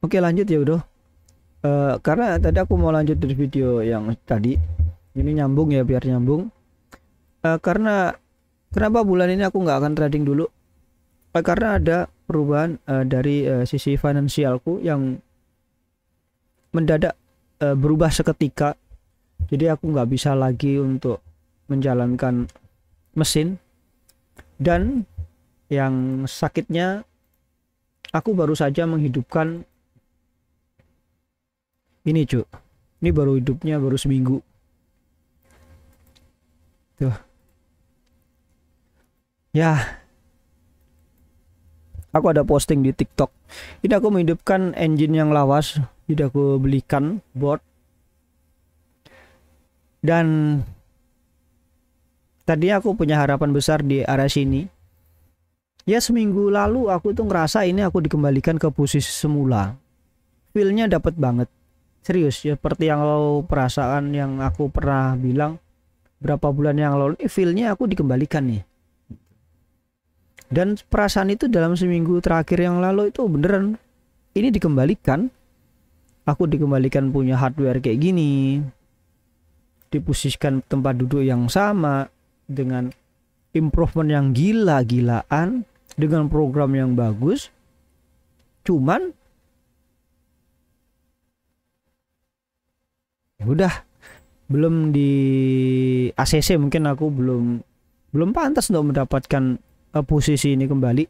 Oke, lanjut ya udah. Karena tadi aku mau lanjut dari video yang tadi. Ini nyambung ya, biar nyambung. Karena kenapa bulan ini aku nggak akan trading dulu? Karena ada perubahan dari sisi finansialku yang mendadak berubah seketika. Jadi aku nggak bisa lagi untuk menjalankan mesin. Dan yang sakitnya, aku baru saja menghidupkan ini cuy. Ini baru hidupnya baru seminggu. Tuh. Ya, aku ada posting di TikTok. Ini aku menghidupkan engine yang lawas. Jadi aku belikan board. Dan tadi aku punya harapan besar di area sini. Ya, seminggu lalu aku tuh ngerasa ini aku dikembalikan ke posisi semula. Feelnya dapat banget. Serius ya, seperti yang lo perasaan yang aku pernah bilang berapa bulan yang lalu. Feelnya aku dikembalikan nih. Dan perasaan itu dalam seminggu terakhir yang lalu itu beneran ini dikembalikan. Aku dikembalikan punya hardware kayak gini, diposisikan tempat duduk yang sama, dengan improvement yang gila-gilaan, dengan program yang bagus. Cuman ya udah, belum di ACC, mungkin aku belum pantas untuk mendapatkan posisi ini kembali.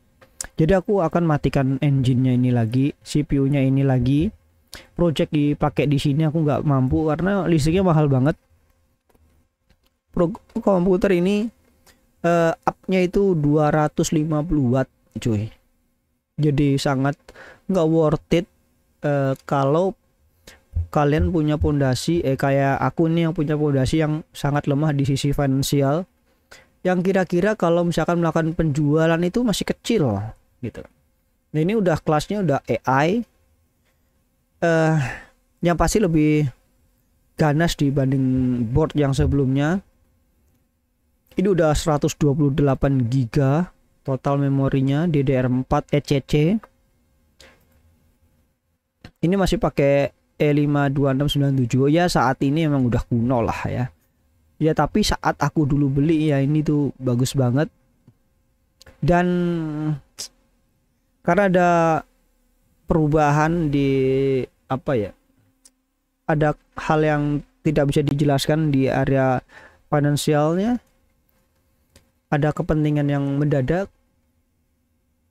Jadi aku akan matikan engine-nya ini lagi, CPU-nya ini lagi. Project dipakai di sini aku nggak mampu karena listriknya mahal banget. Komputer ini up-nya itu 250 watt cuy. Jadi sangat nggak worth it kalau kalian punya pondasi kayak aku nih yang punya pondasi yang sangat lemah di sisi finansial, yang kira-kira kalau misalkan melakukan penjualan itu masih kecil gitu. Nah, ini udah kelasnya udah AI yang pasti lebih ganas dibanding board yang sebelumnya. Ini udah 128 GB total memorinya, DDR4 ECC. Ini masih pakai E52697. Ya saat ini emang udah kuno lah ya. Ya tapi saat aku dulu beli ya ini tuh bagus banget. Dan karena ada perubahan di apa ya, ada hal yang tidak bisa dijelaskan di area finansialnya, ada kepentingan yang mendadak,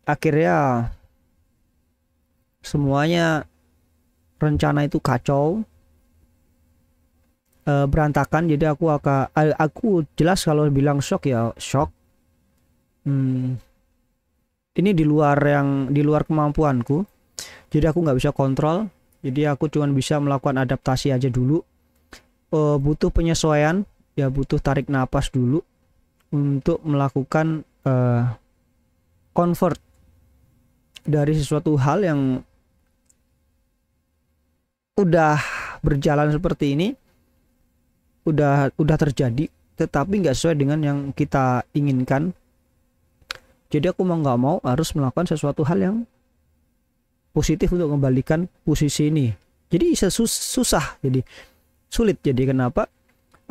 akhirnya semuanya rencana itu kacau, berantakan. Jadi aku jelas kalau bilang shock ya shock. Ini di luar kemampuanku, jadi aku nggak bisa kontrol. Jadi aku cuma bisa melakukan adaptasi aja dulu. Butuh penyesuaian ya, butuh tarik napas dulu untuk melakukan convert dari sesuatu hal yang udah berjalan seperti ini, udah terjadi tetapi nggak sesuai dengan yang kita inginkan. Jadi aku mau nggak mau harus melakukan sesuatu hal yang positif untuk kembalikan posisi ini. Jadi susah, jadi sulit. Jadi kenapa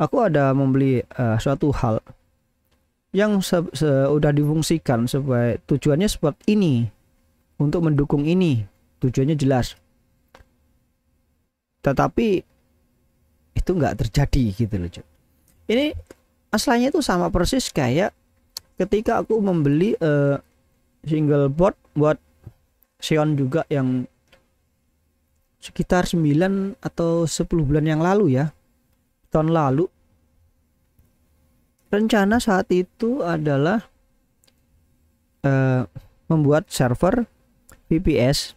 aku ada membeli suatu hal yang udah difungsikan supaya tujuannya seperti ini, untuk mendukung ini, tujuannya jelas, tetapi itu nggak terjadi gitu loh. Ini asalnya itu sama persis kayak ketika aku membeli single board buat Xeon juga yang sekitar 9 atau 10 bulan yang lalu ya, tahun lalu. Rencana saat itu adalah membuat server VPS.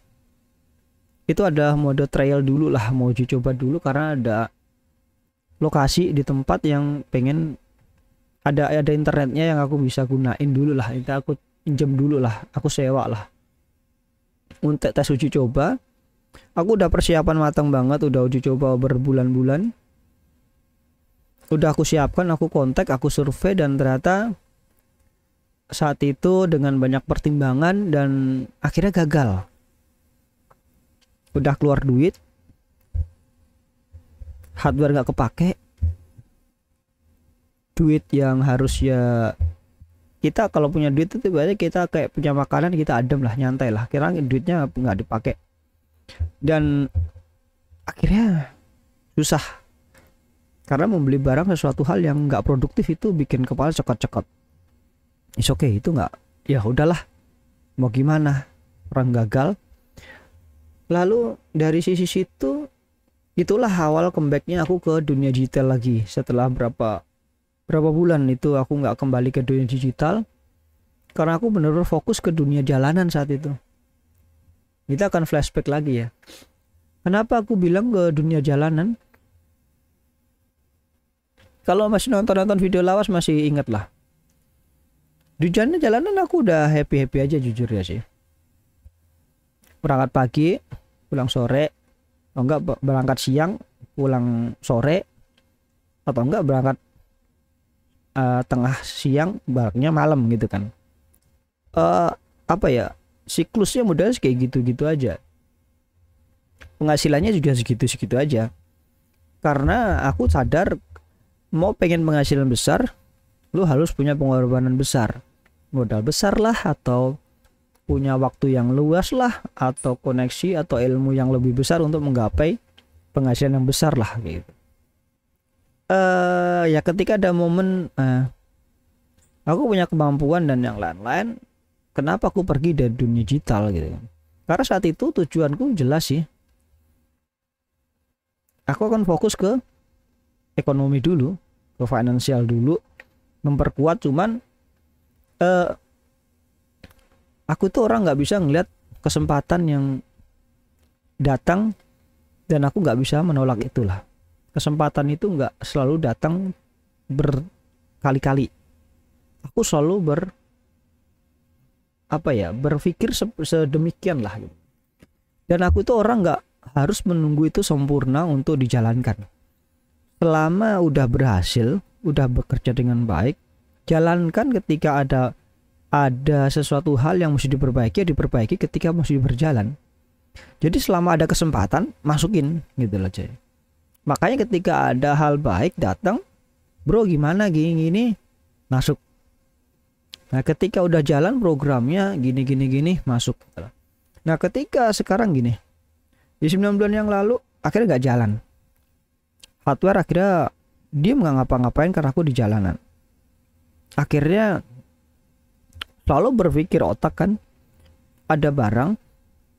Itu ada mode trial dulu lah, mau uji coba dulu karena ada lokasi di tempat yang pengen ada internetnya yang aku bisa gunain dulu lah. Itu aku pinjam dulu lah, aku sewa lah untuk tes uji coba. Aku udah persiapan matang banget, udah uji coba berbulan-bulan, udah aku siapkan, aku kontak, aku survei, dan ternyata saat itu dengan banyak pertimbangan dan akhirnya gagal. udah keluar duit, hardware nggak kepake, duit yang harusnya kita kalau punya duit itu berarti kita kayak punya makanan, kita adem lah, nyantai lah, kira duitnya nggak dipakai, dan akhirnya susah karena membeli barang sesuatu hal yang nggak produktif itu bikin kepala cekot-cekot. Is okay, itu nggak, ya udahlah, mau gimana, orang gagal. Lalu dari sisi situ itulah awal comebacknya aku ke dunia digital lagi. Setelah berapa bulan itu aku nggak kembali ke dunia digital karena aku benar-benar fokus ke dunia jalanan saat itu. Kita akan flashback lagi ya. Kenapa aku bilang ke dunia jalanan? Kalau masih nonton video lawas masih ingat lah. Di jalanan aku udah happy aja jujur ya sih. Berangkat pagi, pulang sore, atau enggak berangkat siang, pulang sore, atau enggak berangkat tengah siang, baliknya malam gitu kan. Apa ya, siklusnya modal kayak gitu-gitu aja. Penghasilannya juga segitu-segitu aja. Karena aku sadar mau pengen penghasilan besar, lu harus punya pengorbanan besar. Modal besar lah, atau punya waktu yang luas lah, atau koneksi atau ilmu yang lebih besar untuk menggapai penghasilan yang besar lah gitu. Ya ketika ada momen aku punya kemampuan dan yang lain-lain, kenapa aku pergi dari dunia digital gitu. Karena saat itu tujuanku jelas sih, aku akan fokus ke ekonomi dulu, ke finansial dulu, memperkuat. Cuman aku tuh orang nggak bisa ngeliat kesempatan yang datang dan aku nggak bisa menolak itulah. Kesempatan itu nggak selalu datang berkali-kali. Aku selalu berpikir sedemikian lah gitu. Dan aku tuh orang nggak harus menunggu itu sempurna untuk dijalankan. Selama udah berhasil, udah bekerja dengan baik, jalankan. Ketika ada sesuatu hal yang mesti diperbaiki ketika masih berjalan. Jadi selama ada kesempatan, masukin gitu loh cuy. Makanya ketika ada hal baik datang, bro gimana gini masuk. Nah ketika udah jalan programnya gini masuk. Nah ketika sekarang gini, di 9 bulan yang lalu akhirnya nggak jalan. Hardware akhirnya dia nggak ngapa-ngapain karena aku di jalanan. Akhirnya selalu berpikir otak kan, ada barang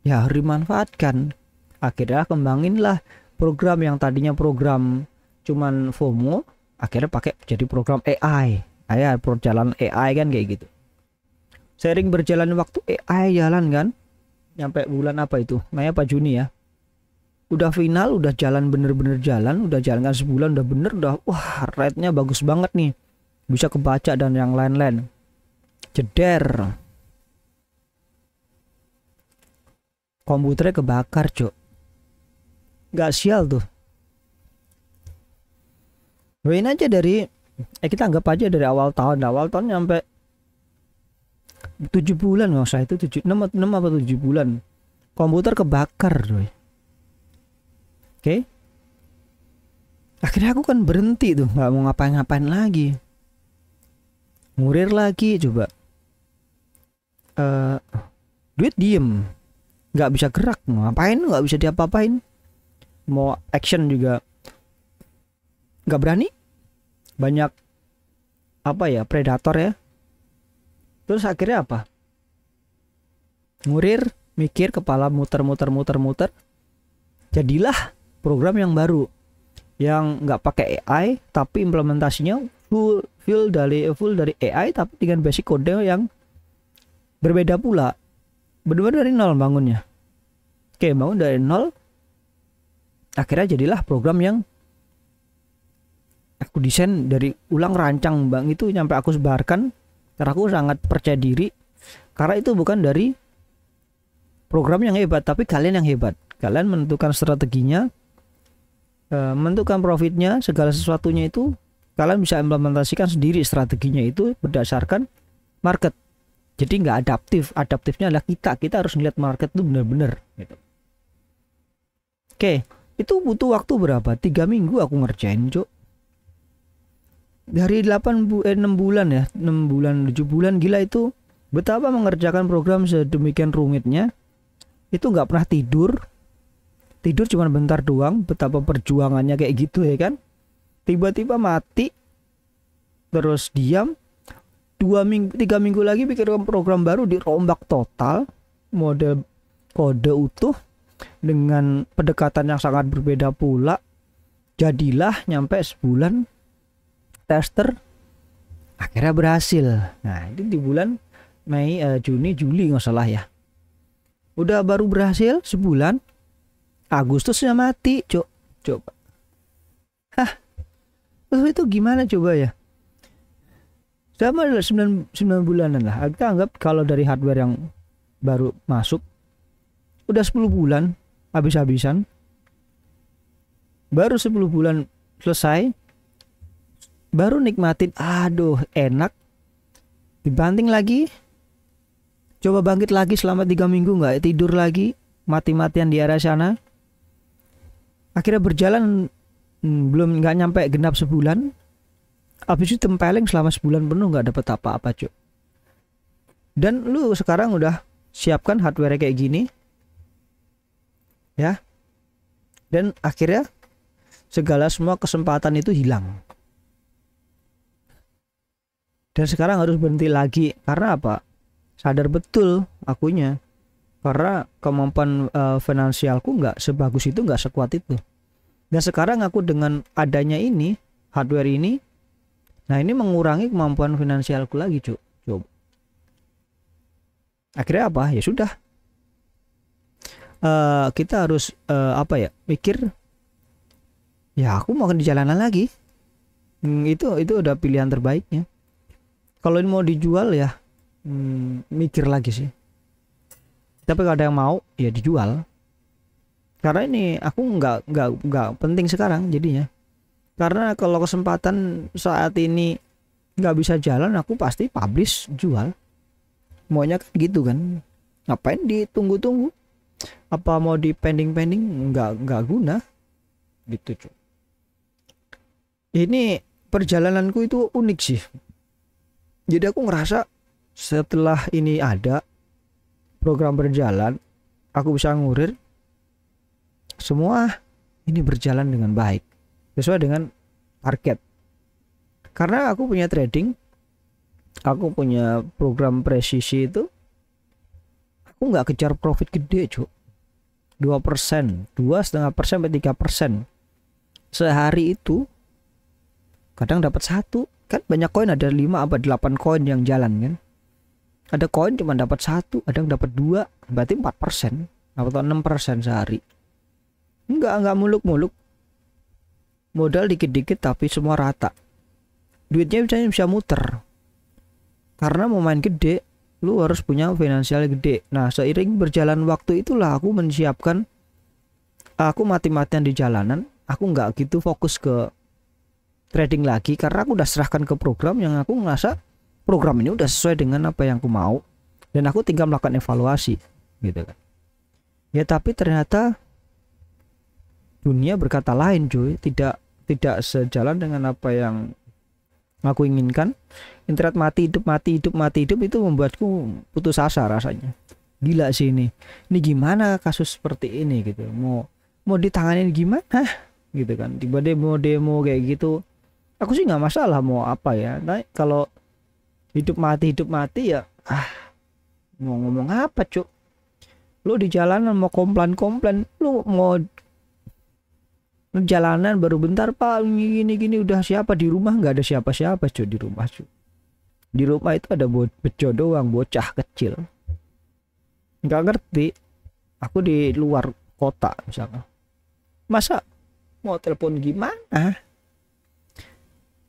ya harus dimanfaatkan. Akhirnya kembanginlah program yang tadinya program cuman FOMO, akhirnya pakai jadi program AI. Perjalanan AI kan kayak gitu. Sering berjalan waktu AI jalan kan, nyampe bulan apa itu? Mei apa Juni ya? Udah final, udah jalan bener-bener jalan, udah jalan kan sebulan, udah bener, udah wah rate-nya bagus banget nih, bisa kebaca dan yang lain-lain. Jeder, komputernya kebakar cok, gak sial tuh. Doain aja dari kita anggap aja dari awal tahun nyampe 7 bulan nggak usah, itu 6 apa 7 bulan komputer kebakar doy. Oke. Akhirnya aku kan berhenti tuh, nggak mau ngapain-ngapain lagi, ngurir lagi coba. Duit diem, nggak bisa gerak, mau ngapain nggak bisa diapa-apain, mau action juga nggak berani, banyak predator ya. Terus akhirnya apa, ngurir, mikir, kepala muter, jadilah program yang baru yang nggak pakai AI tapi implementasinya full dari AI tapi dengan basic kode yang berbeda pula, benar-benar dari nol bangunnya. Oke, bangun dari nol. Akhirnya jadilah program yang aku desain dari ulang, rancang bang itu sampai aku sebarkan. Karena aku sangat percaya diri, karena itu bukan dari program yang hebat tapi kalian yang hebat. Kalian menentukan strateginya, menentukan profitnya, segala sesuatunya itu kalian bisa implementasikan sendiri strateginya itu berdasarkan market. Jadi nggak adaptifnya adalah kita harus melihat market itu benar-benar gitu. Oke, itu butuh waktu berapa? 3 minggu aku ngerjain, Cuk. Dari 6 bulan ya, 6 bulan, 7 bulan, gila itu. Betapa mengerjakan program sedemikian rumitnya. Itu nggak pernah tidur. Tidur cuma bentar doang. Betapa perjuangannya kayak gitu ya kan. Tiba-tiba mati. Terus diam. 2 minggu, 3 minggu lagi bikin program baru, dirombak total. Model kode utuh. Dengan pendekatan yang sangat berbeda pula. Jadilah nyampe sebulan tester. Akhirnya berhasil. Nah itu di bulan Mei, Juni, Juli nggak salah ya. Udah baru berhasil sebulan. Agustusnya mati, coba. Hah, terus itu gimana coba ya? Sama 9 bulanan lah. Kita anggap kalau dari hardware yang baru masuk udah 10 bulan habis-habisan. Baru 10 bulan selesai. Baru nikmatin, aduh enak. Dibanting lagi. Coba bangkit lagi selama 3 minggu nggak tidur lagi. Mati-matian di area sana. Akhirnya berjalan belum nggak nyampe genap sebulan. Habis itu tempeleng selama sebulan penuh nggak dapet apa-apa, Cuk. Dan lu sekarang udah siapkan hardware kayak gini. Ya. Dan akhirnya semua kesempatan itu hilang. Dan sekarang harus berhenti lagi. Karena apa? Sadar betul akunya. Karena kemampuan finansialku nggak sebagus itu, nggak sekuat itu. Dan sekarang aku dengan adanya ini, hardware ini, nah ini mengurangi kemampuan finansialku lagi, Cuk. Coba. Akhirnya apa? Ya sudah. Kita harus mikir. Ya aku mau di jalanan lagi. Itu udah pilihan terbaiknya. Kalau ini mau dijual ya mikir lagi sih. Tapi kalau ada yang mau ya dijual. Karena ini aku nggak penting sekarang jadinya. Karena kalau kesempatan saat ini nggak bisa jalan, aku pasti publish jual. Maunya kan gitu kan. Ngapain ditunggu-tunggu? Apa mau di pending nggak guna gitu, cuy. Ini perjalananku itu unik sih. Jadi aku ngerasa setelah ini ada program berjalan, aku bisa ngurir semua ini berjalan dengan baik sesuai dengan target. Karena aku punya trading, aku punya program presisi itu, aku nggak kejar profit gede, cuk. 2%, 2,5% sampai 3% sehari itu. Kadang dapat 1, kan banyak koin, ada 5 apa 8 koin yang jalan kan. Ada koin cuma dapat 1, ada yang dapat 2, berarti 4% atau 6% sehari. Enggak muluk-muluk. Modal dikit-dikit tapi semua rata. Duitnya bisa muter. Karena mau main gede, lu harus punya finansial gede. Nah, seiring berjalan waktu itulah aku menyiapkan. Aku mati-matian di jalanan. Aku nggak gitu fokus ke trading lagi karena aku udah serahkan ke program yang aku ngerasa program ini udah sesuai dengan apa yang aku mau, dan aku tinggal melakukan evaluasi, gitu kan. Ya tapi ternyata dunia berkata lain, cuy. Tidak sejalan dengan apa yang aku inginkan. Internet mati hidup itu membuatku putus asa rasanya. Gila sih ini gimana kasus seperti ini gitu. Mau ditanganin gimana gitu kan. Tiba demo kayak gitu. Aku sih nggak masalah mau apa ya. Nah, kalau hidup mati ya mau ngomong apa, cuk. Lu di jalanan mau komplain, lu mau jalanan baru bentar, Pak, gini udah siapa di rumah? Nggak ada siapa-siapa, cuy, di rumah, cuy. Di rumah itu ada bejo doang, bocah kecil. Nggak ngerti. Aku di luar kota misalnya. Masa mau telepon gimana?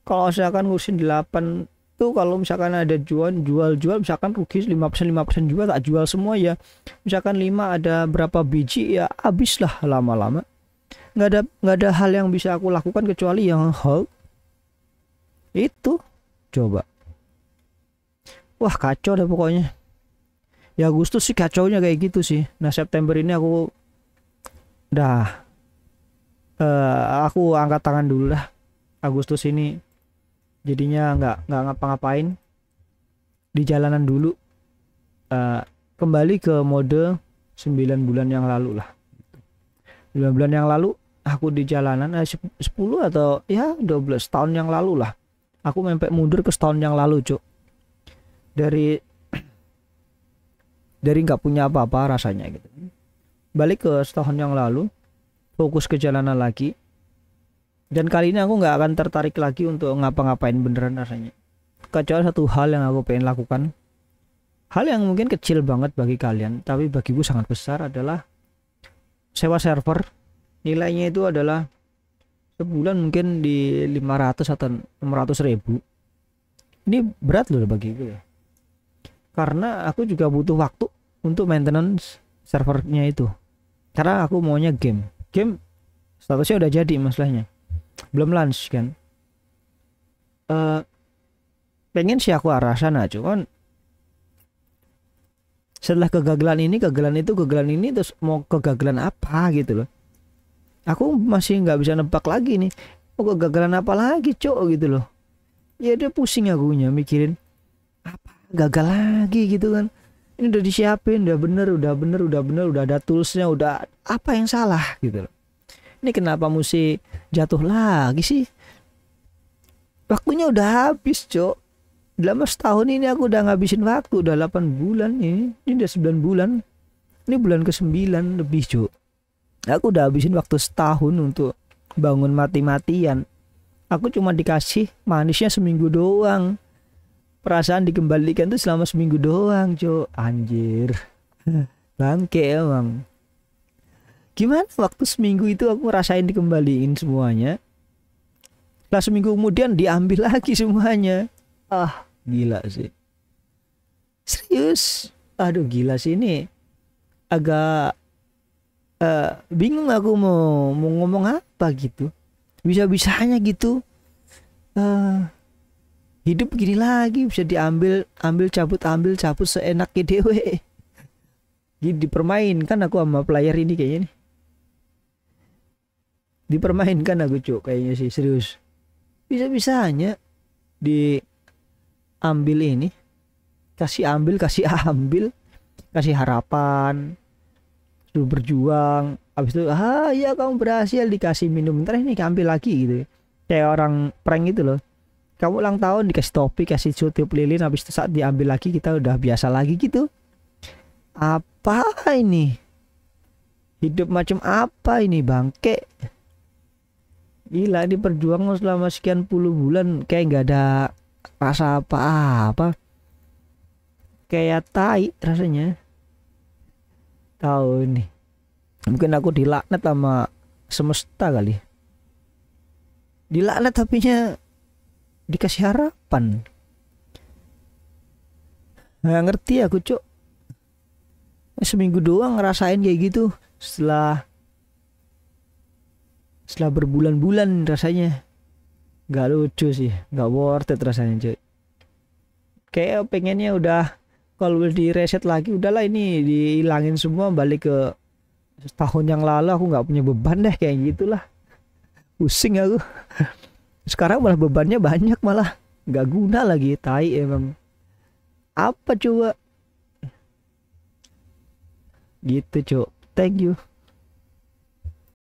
Kalau misalkan ngurusin 8 tuh, kalau misalkan ada jual misalkan rugi 5% juga tak jual semua ya. Misalkan 5 ada berapa biji ya habis lah lama-lama. Nggak ada hal yang bisa aku lakukan kecuali yang hal itu. Coba. Wah, kacau deh pokoknya. Ya Agustus sih kacaunya kayak gitu sih. Nah, September ini aku udah Aku angkat tangan dulu lah. Agustus ini jadinya nggak ngapa-ngapain di jalanan dulu. Eh, Kembali ke mode 9 bulan yang lalu lah. 9 bulan yang lalu aku di jalanan 10 atau ya 12 tahun yang lalu lah. Aku mempek mundur ke setahun yang lalu, Cuk. Dari nggak punya apa-apa rasanya gitu. Balik ke setahun yang lalu, fokus ke jalanan lagi. Dan kali ini aku nggak akan tertarik lagi untuk ngapa-ngapain beneran rasanya. Kecuali satu hal yang aku pengen lakukan. Hal yang mungkin kecil banget bagi kalian, tapi bagiku sangat besar adalah sewa server. Nilainya itu adalah sebulan mungkin di 500 atau 600 ribu. Ini berat loh bagiku ya. Karena aku juga butuh waktu untuk maintenance servernya itu. Karena aku maunya game statusnya udah jadi masalahnya, belum launch kan. Pengen sih aku arah sana, cuman setelah kegagalan ini terus mau kegagalan apa gitu loh. Aku masih nggak bisa nebak lagi nih, mau kegagalan apa lagi cok gitu loh. Ya dia pusing akunya mikirin apa gagal lagi gitu kan. Ini udah disiapin, udah bener, udah ada toolsnya, udah apa yang salah gitu loh. Ini kenapa mesti jatuh lagi sih? Waktunya udah habis cok. Dalam setahun ini aku udah ngabisin waktu, udah 8 bulan ini udah 9 bulan. Ini bulan ke-9 lebih cok. Aku udah habisin waktu setahun untuk bangun mati-matian. Aku cuma dikasih manisnya seminggu doang. Perasaan dikembalikan tuh selama seminggu doang cok. Anjir. Bangke emang. Gimana waktu seminggu itu aku rasain dikembaliin semuanya. Setelah seminggu kemudian diambil lagi semuanya. Gila sih. Serius. Aduh gila sih ini. Agak bingung aku mau ngomong apa gitu. Bisa-bisanya gitu. Hidup gini lagi bisa diambil cabut seenaknya dewe. Jadi dipermainkan aku sama player ini kayaknya nih. Dipermainkan aku cuk kayaknya sih serius. Bisa-bisanya diambil ini, kasih ambil, kasih harapan, suruh berjuang, habis itu ya kamu berhasil, dikasih minum, ntar ini ambil lagi gitu, kayak orang prank gitu loh. Kamu ulang tahun dikasih topi, kasih tiup lilin, habis itu saat diambil lagi kita udah biasa lagi gitu. Apa ini? Hidup macam apa ini bangke? Gila, ini perjuangan selama sekian puluh bulan kayak nggak ada rasa apa-apa, kayak tai rasanya. Tahu nih, mungkin aku dilaknat sama semesta kali. Dilaknat tapinya dikasih harapan. Nggak ngerti aku cok. Seminggu doang ngerasain kayak gitu. Setelah berbulan-bulan rasanya nggak lucu sih, nggak worth it rasanya cuy. Kayak pengennya udah kalau di reset lagi udahlah ini dihilangin semua, balik ke tahun yang lalu. Aku nggak punya beban deh kayak gitulah, pusing aku. Sekarang malah bebannya banyak, malah nggak guna lagi, tai emang. Apa coba gitu cok. Thank you.